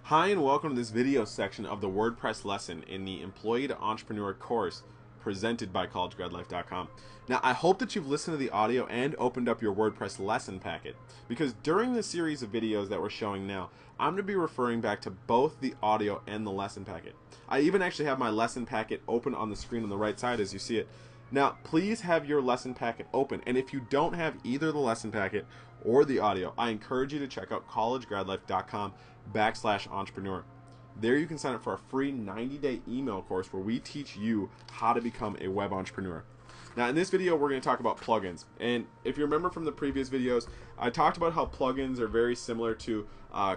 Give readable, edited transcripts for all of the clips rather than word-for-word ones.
Hi and welcome to this video section of the WordPress lesson in the Employee to Entrepreneur course presented by collegegradlife.com. Now I hope that you've listened to the audio and opened up your WordPress lesson packet, because during the series of videos that we're showing now, I'm going to be referring back to both the audio and the lesson packet. I even actually have my lesson packet open on the screen on the right side as you see it. Now please have your lesson packet open, and if you don't have either the lesson packet or the audio, I encourage you to check out collegegradlife.com/entrepreneur. There you can sign up for a free 90-day email course where we teach you how to become a web entrepreneur. Now in this video we're going to talk about plugins, and if you remember from the previous videos, I talked about how plugins are very similar to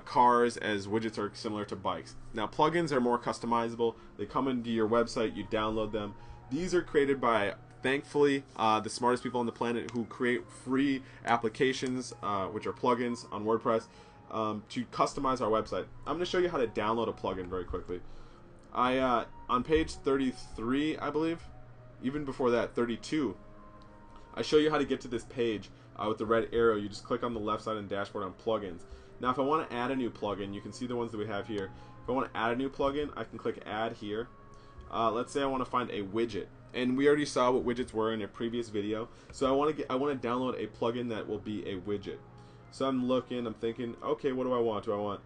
cars as widgets are similar to bikes. Now plugins are more customizable. They come into your website, you download them. These are created by, thankfully, the smartest people on the planet who create free applications, which are plugins on WordPress, to customize our website. I'm going to show you how to download a plugin very quickly. On page 33, I believe, even before that, 32, I show you how to get to this page with the red arrow. You just click on the left side of the dashboard on plugins. Now if I want to add a new plugin, you can see the ones that we have here. If I want to add a new plugin, I can click add here. Let's say I want to find a widget, and we already saw what widgets were in a previous video. So I want to download a plugin that will be a widget. So I'm looking, I'm thinking, okay, what do I want? Do I want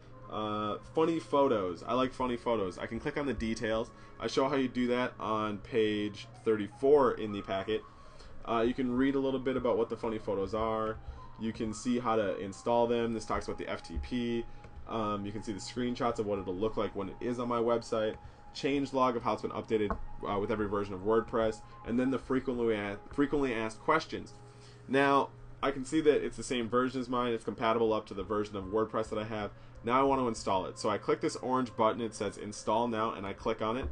funny photos? I like funny photos. I can click on the details. I show how you do that on page 34 in the packet. You can read a little bit about what the funny photos are. You can see how to install them. This talks about the FTP. You can see the screenshots of what it'll look like when it is on my website. Change log of how it's been updated with every version of WordPress, and then the frequently asked questions. Now I can see that it's the same version as mine. It's compatible up to the version of WordPress that I have. Now I want to install it, so I click this orange button. It says install now, and I click on it.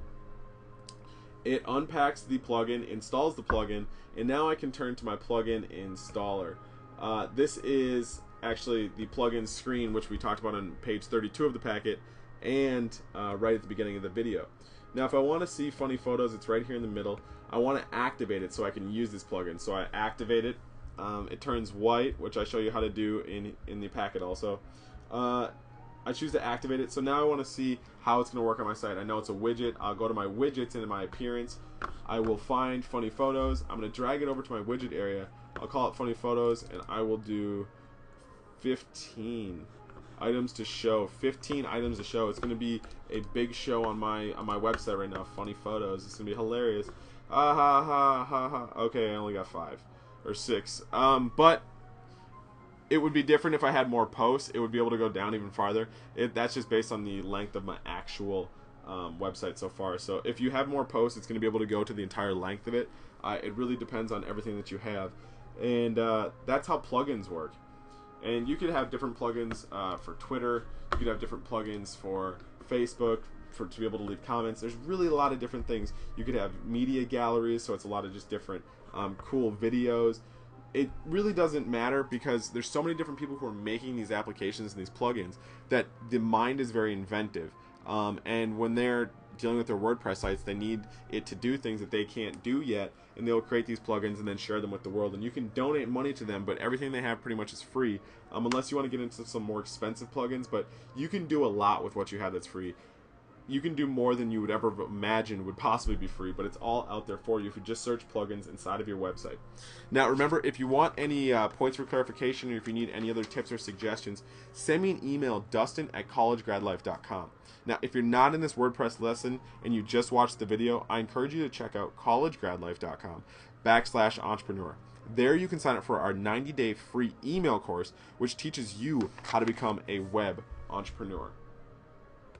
It unpacks the plugin, installs the plugin, and now I can turn to my plugin installer. This is actually the plugin screen, which we talked about on page 32 of the packet, and right at the beginning of the video. Now if I want to see funny photos, it's right here in the middle. I want to activate it so I can use this plugin. So I activate it. It turns white, which I show you how to do in the packet also. I choose to activate it. So now I want to see how it's going to work on my site. I know it's a widget. I'll go to my widgets and in my appearance. I will find funny photos. I'm going to drag it over to my widget area. I'll call it funny photos, and I will do 15 items to show. 15 items to show. It's going to be a big show on my website right now. Funny photos. It's going to be hilarious. Ha ha ha ha ha. Okay, I only got 5 or 6. But it would be different if I had more posts. It would be able to go down even farther. That's just based on the length of my actual website so far. So if you have more posts, it's going to be able to go to the entire length of it. It really depends on everything that you have, and that's how plugins work. And you could have different plugins for Twitter. You could have different plugins for Facebook to be able to leave comments. There's really a lot of different things. You could have media galleries, so it's a lot of just different cool videos. It really doesn't matter, because there's so many different people who are making these applications and these plugins that the mind is very inventive. And when they're dealing with their WordPress sites, they need it to do things that they can't do yet, and they'll create these plugins and then share them with the world. And you can donate money to them, but everything they have pretty much is free, unless you want to get into some more expensive plugins. But you can do a lot with what you have that's free. You can do more than you would ever imagine would possibly be free, but it's all out there for you if you just search plugins inside of your website. Now remember, if you want any points for clarification, or if you need any other tips or suggestions, send me an email, dustin@collegegradlife.com. Now if you're not in this WordPress lesson and you just watched the video, I encourage you to check out collegegradlife.com/entrepreneur. There you can sign up for our 90-day free email course, which teaches you how to become a web entrepreneur.